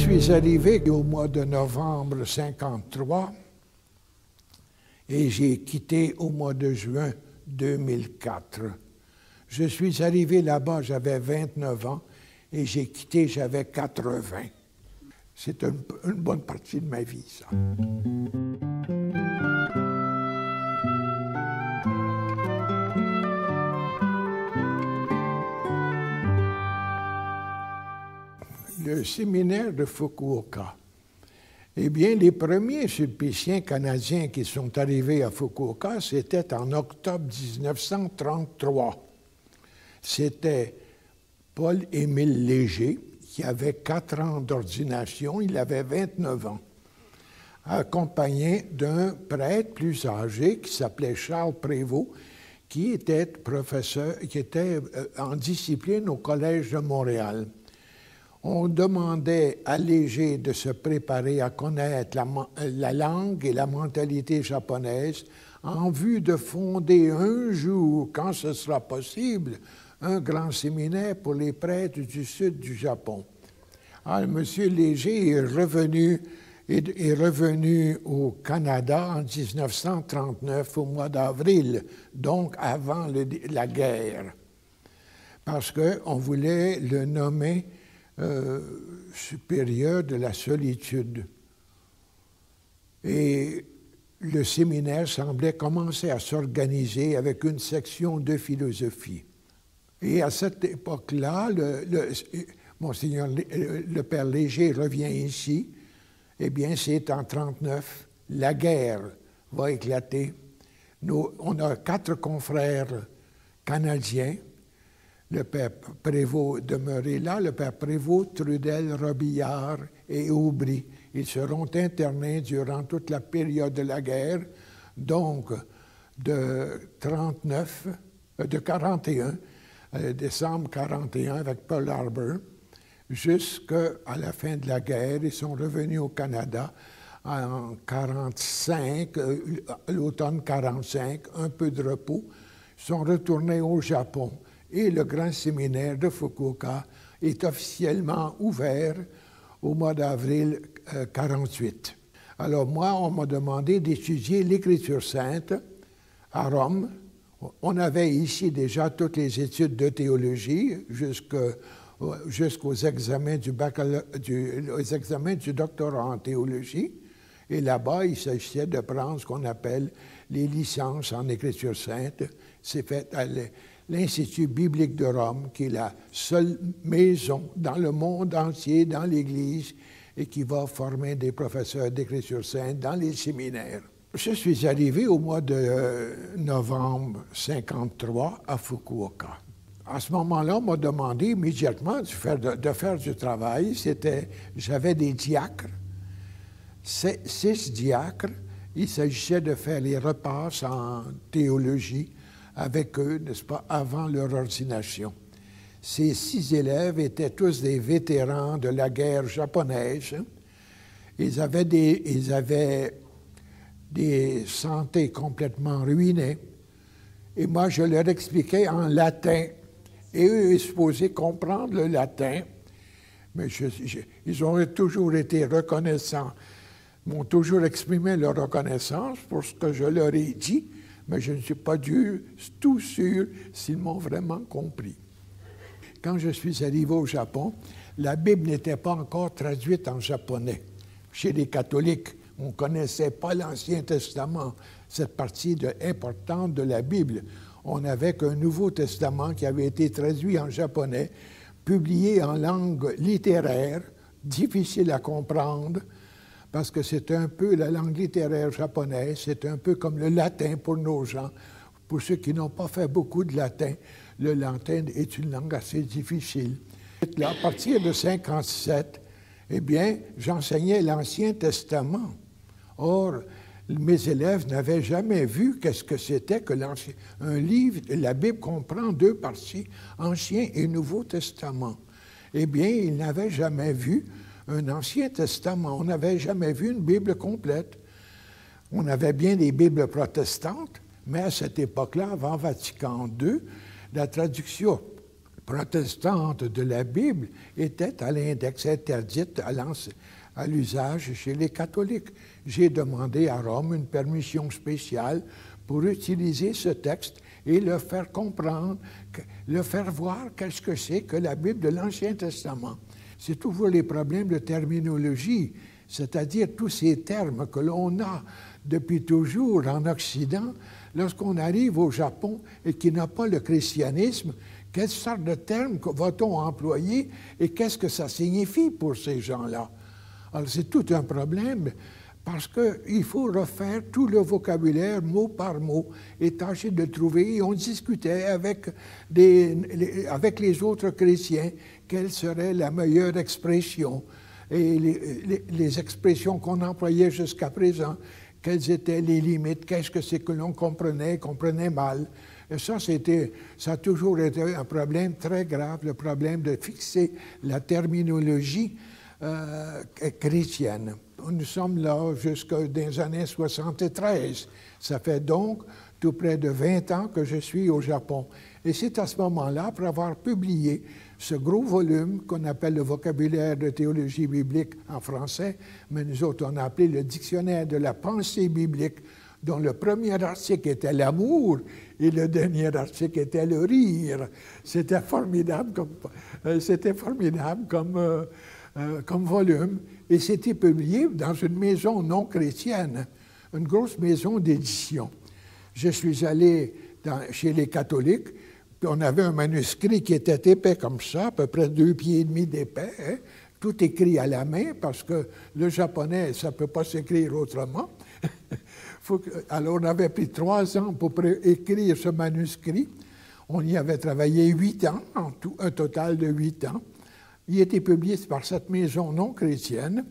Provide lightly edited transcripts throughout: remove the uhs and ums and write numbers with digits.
suis arrivé au mois de novembre 1953 et j'ai quitté au mois de juin 2004. Je suis arrivé là-bas, j'avais 29 ans et j'ai quitté, j'avais 80. C'est une bonne partie de ma vie, ça. Le séminaire de Fukuoka. Eh bien, les premiers sulpiciens canadiens qui sont arrivés à Fukuoka, c'était en octobre 1933. C'était Paul-Émile Léger, qui avait 4 ans d'ordination, il avait 29 ans, accompagné d'un prêtre plus âgé qui s'appelait Charles Prévost, qui était professeur, qui était en discipline au Collège de Montréal. On demandait à Léger de se préparer à connaître la langue et la mentalité japonaise en vue de fonder un jour, quand ce sera possible, un grand séminaire pour les prêtres du sud du Japon. Alors, M. Léger est revenu au Canada en 1939, au mois d'avril, donc avant la guerre, parce qu'on voulait le nommer supérieur de la solitude. Et le séminaire semblait commencer à s'organiser avec une section de philosophie. Et à cette époque-là, Monseigneur le Père Léger revient ici. Eh bien, c'est en 1939, la guerre va éclater. On a 4 confrères canadiens. Le Père Prévost demeuré là, le Père Prévost, Trudel, Robillard et Aubry. Ils seront internés durant toute la période de la guerre, donc de 41, décembre 41 avec Pearl Harbor, jusqu'à la fin de la guerre. Ils sont revenus au Canada en 1945, l'automne 1945, un peu de repos. Ils sont retournés au Japon. Et le grand séminaire de Fukuoka est officiellement ouvert au mois d'avril 1948. Alors moi, on m'a demandé d'étudier l'Écriture sainte à Rome. On avait ici déjà toutes les études de théologie jusqu'aux examens aux examens du doctorat en théologie. Et là-bas, il s'agissait de prendre ce qu'on appelle les licences en Écriture sainte. C'est fait à l'Institut biblique de Rome, qui est la seule maison dans le monde entier, dans l'Église, et qui va former des professeurs d'Écriture sainte dans les séminaires. Je suis arrivé au mois de novembre 1953 à Fukuoka. À ce moment-là, on m'a demandé immédiatement de faire du travail. J'avais des diacres, 6 diacres. Il s'agissait de faire les repasses en théologie avec eux, n'est-ce pas, avant leur ordination. Ces 6 élèves étaient tous des vétérans de la guerre japonaise. Ils avaient des santé complètement ruinées. Et moi, je leur expliquais en latin. Et eux, ils supposaient comprendre le latin. Mais ils ont toujours été reconnaissants, m'ont toujours exprimé leur reconnaissance pour ce que je leur ai dit, mais je ne suis pas tout sûr s'ils m'ont vraiment compris. Quand je suis arrivé au Japon, la Bible n'était pas encore traduite en japonais. Chez les catholiques, on ne connaissait pas l'Ancien Testament, cette partie importante de la Bible. On n'avait qu'un Nouveau Testament qui avait été traduit en japonais, publié en langue littéraire, difficile à comprendre, parce que c'est un peu la langue littéraire japonaise, c'est un peu comme le latin pour nos gens. Pour ceux qui n'ont pas fait beaucoup de latin, le latin est une langue assez difficile. Là, à partir de 1957, eh bien, j'enseignais l'Ancien Testament. Or, mes élèves n'avaient jamais vu qu'est-ce que c'était que un livre. La Bible comprend 2 parties, Ancien et Nouveau Testament. Eh bien, ils n'avaient jamais vu un Ancien Testament. On n'avait jamais vu une Bible complète. On avait bien des Bibles protestantes, mais à cette époque-là, avant Vatican II, la traduction protestante de la Bible était à l'index, interdite à l'usage chez les catholiques. J'ai demandé à Rome une permission spéciale pour utiliser ce texte et le faire comprendre, le faire voir qu'est-ce que c'est que la Bible de l'Ancien Testament. C'est toujours les problèmes de terminologie, c'est-à-dire tous ces termes que l'on a depuis toujours en Occident. Lorsqu'on arrive au Japon et qui n'a pas le christianisme, quelle sorte de termes va-t-on employer et qu'est-ce que ça signifie pour ces gens-là? Alors, c'est tout un problème parce qu'il faut refaire tout le vocabulaire mot par mot et tâcher de trouver. Et on discutait avec les autres chrétiens quelle serait la meilleure expression. Et les expressions qu'on employait jusqu'à présent, quelles étaient les limites, qu'est-ce que c'est que l'on comprenait mal. Et ça a toujours été un problème très grave, le problème de fixer la terminologie chrétienne. Nous sommes là jusqu'aux années 73. Ça fait donc tout près de 20 ans que je suis au Japon. Et c'est à ce moment-là, après avoir publié ce gros volume qu'on appelle le vocabulaire de théologie biblique en français, mais nous autres, on a appelé le dictionnaire de la pensée biblique, dont le premier article était l'amour et le dernier article était le rire. C'était formidable comme volume. Et c'était publié dans une maison non chrétienne, une grosse maison d'édition. Je suis allé chez les catholiques, puis on avait un manuscrit qui était épais comme ça, à peu près 2,5 pieds d'épais, hein, tout écrit à la main, parce que le japonais, ça ne peut pas s'écrire autrement. Alors, on avait pris 3 ans pour écrire ce manuscrit. On y avait travaillé 8 ans, en tout, un total de 8 ans. Il a été publié par cette maison non chrétienne.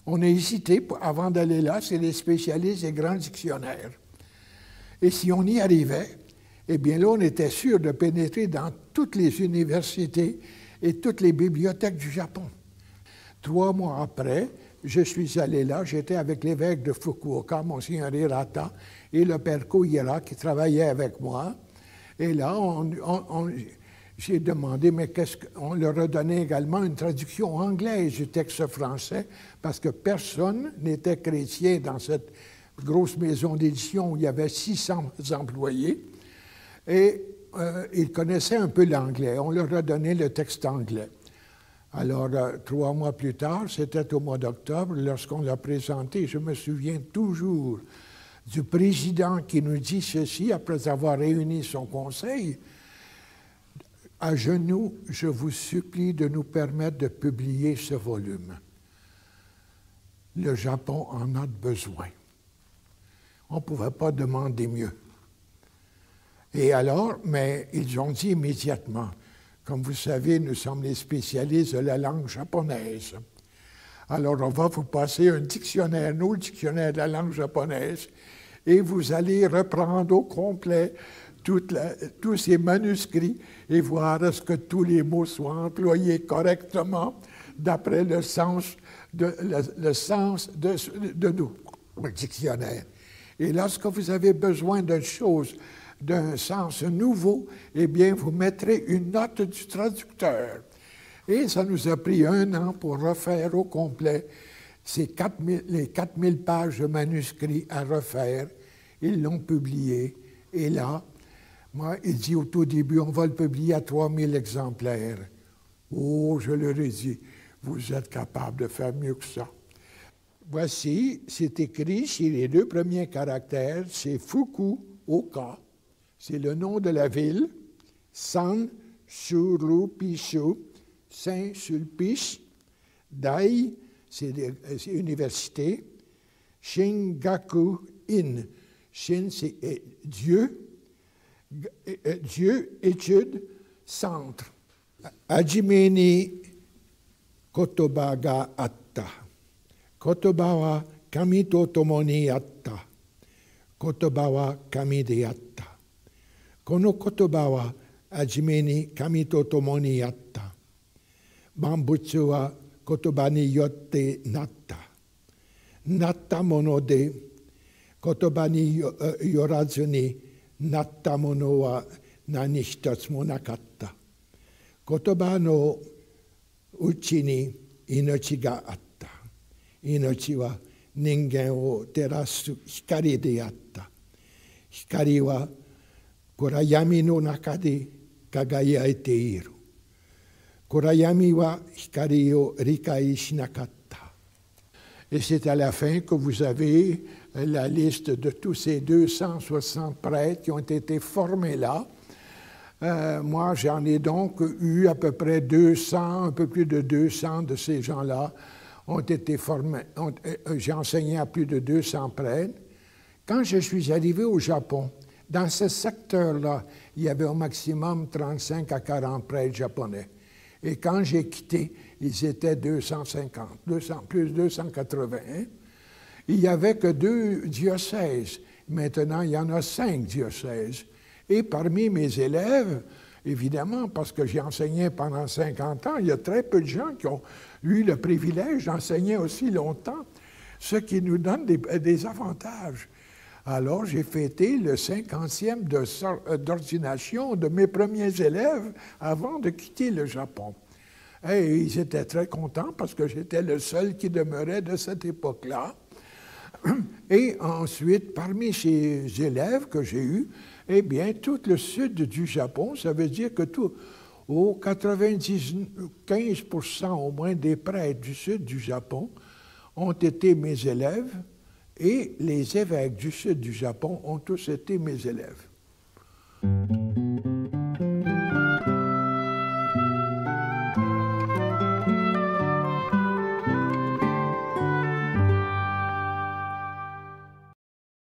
On a hésité, avant d'aller là, c'est les spécialistes des grands dictionnaires. Et si on y arrivait, eh bien là, on était sûr de pénétrer dans toutes les universités et toutes les bibliothèques du Japon. 3 mois après, je suis allé là, j'étais avec l'évêque de Fukuoka, Monseigneur Hirata, et le père Koira qui travaillait avec moi. Et là, j'ai demandé, mais on leur a donné également une traduction anglaise du texte français, parce que personne n'était chrétien dans cette grosse maison d'édition où il y avait 600 employés. Et ils connaissaient un peu l'anglais. On leur a donné le texte anglais. Alors, 3 mois plus tard, c'était au mois d'octobre, lorsqu'on l'a présenté, je me souviens toujours du président qui nous dit ceci, après avoir réuni son conseil: « À genoux, je vous supplie de nous permettre de publier ce volume. Le Japon en a besoin. » On ne pouvait pas demander mieux. Et alors, mais ils ont dit immédiatement, comme vous savez, nous sommes les spécialistes de la langue japonaise. Alors, on va vous passer un dictionnaire, nos dictionnaires de la langue japonaise, et vous allez reprendre au complet tous ces manuscrits et voir est-ce que tous les mots soient employés correctement d'après le sens de nos dictionnaires. Et lorsque vous avez besoin d'une chose, d'un sens nouveau, eh bien, vous mettrez une note du traducteur. Et ça nous a pris 1 an pour refaire au complet les 4000 pages de manuscrits à refaire. Ils l'ont publié. Et là, moi, il dit au tout début, on va le publier à 3000 exemplaires. Oh, je leur ai dit, vous êtes capable de faire mieux que ça. Voici, c'est écrit chez les 2 premiers caractères, c'est Fukuoka. C'est le nom de la ville. San Sulpice, Saint-Sulpice. Dai, c'est université. Shingaku-in. Shin, c'est Dieu. Dieu, étude, centre. Hajime kotoba ga atta. Kotoba wa kami to tomo ni atta. Kotoba wa kami de atta. この言葉ははじめに神と共にあった。万物は言葉によってなった。なったもので言葉によらずになったものは何一つもなかった。Kotoba no uchi ni inochi ga atta. Inochi wa ningen o terasu hikari de atta. Hikari wa kurayami no naka de kagayaete iru. Kurayami wa hikari o rikai shinakatta. Et c'est à la fin que vous avez la liste de tous ces 260 prêtres qui ont été formés là. Moi, j'en ai donc eu à peu près 200, un peu plus de 200 de ces gens-là ont été formés. J'ai enseigné à plus de 200 prêtres. Quand je suis arrivé au Japon, dans ce secteur-là, il y avait au maximum 35 à 40 prêtres japonais. Et quand j'ai quitté, ils étaient 250, plus 280. Il n'y avait que 2 diocèses. Maintenant, il y en a 5 diocèses. Et parmi mes élèves, évidemment, parce que j'ai enseigné pendant 50 ans, il y a très peu de gens qui ont eu le privilège d'enseigner aussi longtemps, ce qui nous donne des avantages. Alors, j'ai fêté le 50e d'ordination de mes premiers élèves avant de quitter le Japon. Et ils étaient très contents parce que j'étais le seul qui demeurait de cette époque-là. Et ensuite, parmi ces élèves que j'ai eus, eh bien, tout le sud du Japon, ça veut dire que au 95% au moins des prêtres du sud du Japon ont été mes élèves. Et les évêques du sud du Japon ont tous été mes élèves.